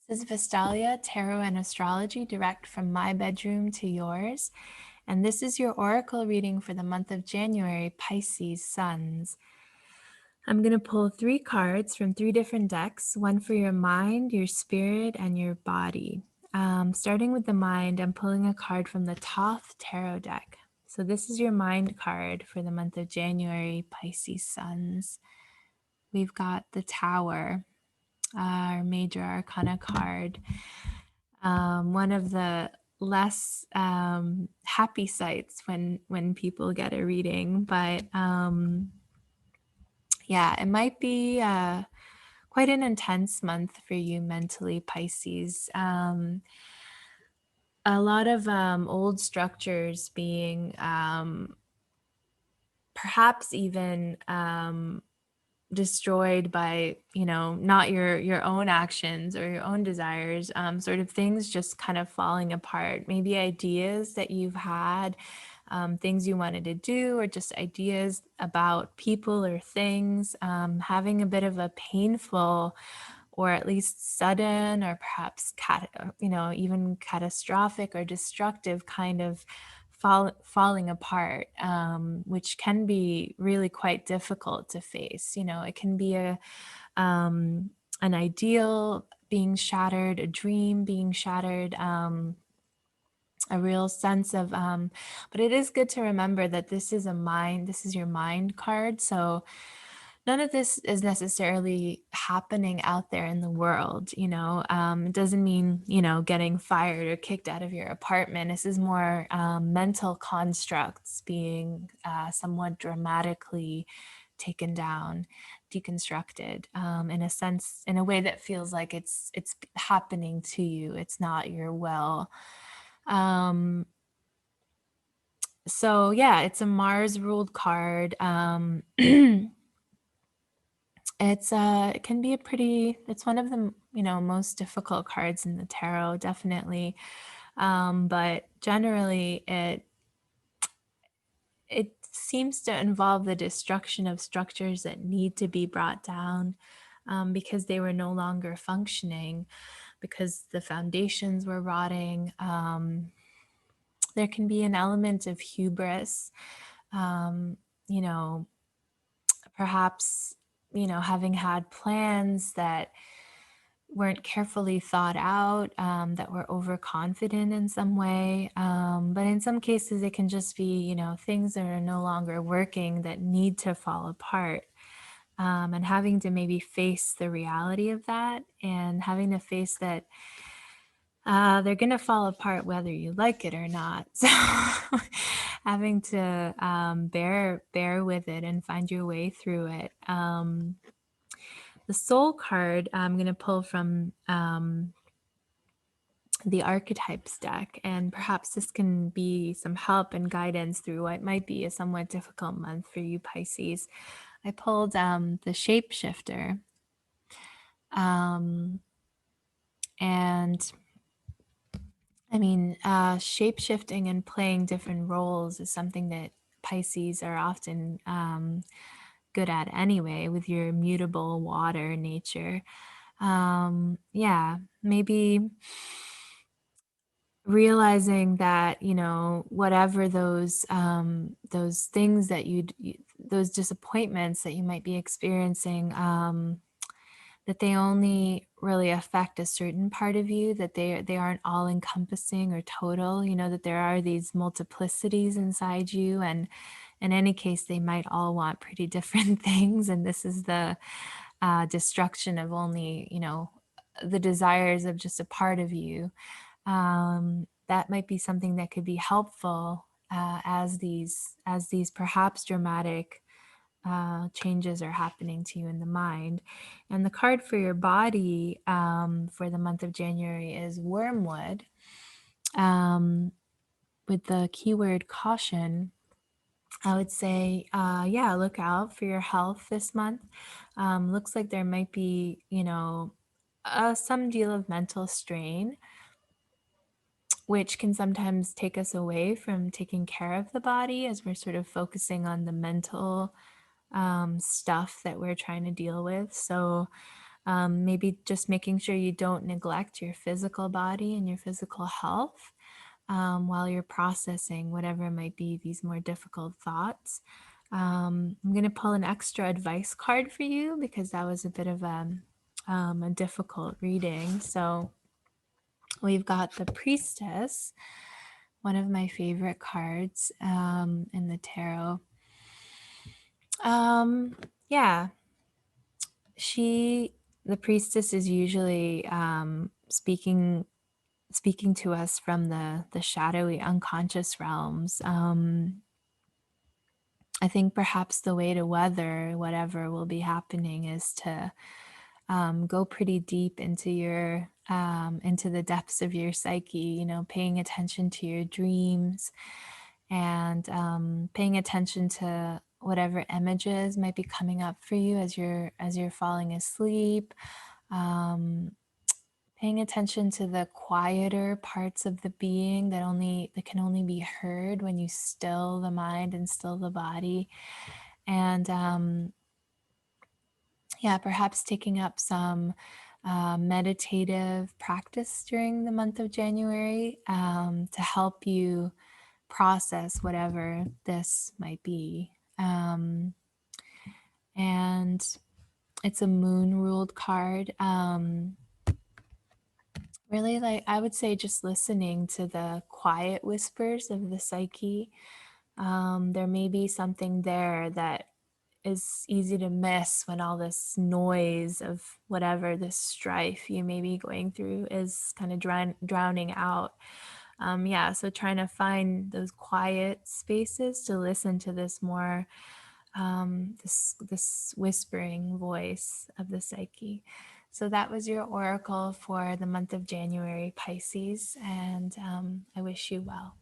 This is Vistalia, Tarot and Astrology, direct from my bedroom to yours. And this is your oracle reading for the month of January, Pisces Suns. I'm going to pull 3 cards from 3 different decks, one for your mind, your spirit, and your body. Starting with the mind, I'm pulling a card from the Thoth Tarot deck. So this is your mind card for the month of January, Pisces Suns. We've got the Tower, our major arcana card. One of the less happy sights when people get a reading, but yeah, it might be quite an intense month for you mentally, Pisces. A lot of old structures being perhaps even destroyed by not your own actions or your own desires, sort of things just kind of falling apart, maybe ideas that you've had, things you wanted to do, or just ideas about people or things, having a bit of a painful or at least sudden or perhaps even catastrophic or destructive kind of falling apart, which can be really quite difficult to face. It can be an ideal being shattered, a dream being shattered, a real sense of, but it is good to remember that this is your mind card. So none of this is necessarily happening out there in the world. It doesn't mean, getting fired or kicked out of your apartment. This is more mental constructs being somewhat dramatically taken down, deconstructed, in a sense, in a way that feels like it's happening to you. It's not your will. So yeah, it's a Mars ruled card. It can be it's one of the most difficult cards in the tarot, definitely. But generally it seems to involve the destruction of structures that need to be brought down, because they were no longer functioning, because the foundations were rotting. There can be an element of hubris, um, you know, perhaps, having had plans that weren't carefully thought out, that were overconfident in some way. But in some cases, it can just be, things that are no longer working that need to fall apart. And having to maybe face the reality of that, and having to face that they're going to fall apart whether you like it or not. So having to bear with it and find your way through it. The soul card I'm going to pull from the archetypes deck, and perhaps this can be some help and guidance through what might be a somewhat difficult month for you, Pisces. I pulled the shapeshifter. And I mean, shape shifting and playing different roles is something that Pisces are often good at anyway, with your mutable water nature. Yeah, maybe realizing that, whatever those things that those disappointments that you might be experiencing, that they only really affect a certain part of you, that they aren't all encompassing or total, that there are these multiplicities inside you, and in any case they might all want pretty different things, and this is the destruction of only, the desires of just a part of you. That might be something that could be helpful, as these perhaps dramatic changes are happening to you in the mind. And the card for your body, for the month of January, is Wormwood, with the keyword caution. I would say, yeah, look out for your health this month. Looks like there might be, some deal of mental strain, which can sometimes take us away from taking care of the body, as we're sort of focusing on the mental stuff that we're trying to deal with. So Maybe just making sure you don't neglect your physical body and your physical health while you're processing whatever might be these more difficult thoughts. I'm going to pull an extra advice card for you because that was a bit of a difficult reading. So we've got the Priestess, one of my favorite cards in the tarot. Um, yeah, the Priestess is usually speaking to us from the shadowy unconscious realms. I think perhaps the way to weather whatever will be happening is to go pretty deep into your into the depths of your psyche. You know, paying attention to your dreams and paying attention to whatever images might be coming up for you as you're falling asleep. Um, Paying attention to the quieter parts of the being that can only be heard when you still the mind and still the body. And yeah, perhaps taking up some meditative practice during the month of January to help you process whatever this might be. And it's a moon ruled card. Really, like I would say, just listening to the quiet whispers of the psyche. There may be something there that is easy to miss when all this noise of whatever this strife you may be going through is kind of drowning out. Yeah, so trying to find those quiet spaces to listen to this more this whispering voice of the psyche. So that was your oracle for the month of January, Pisces, and I wish you well.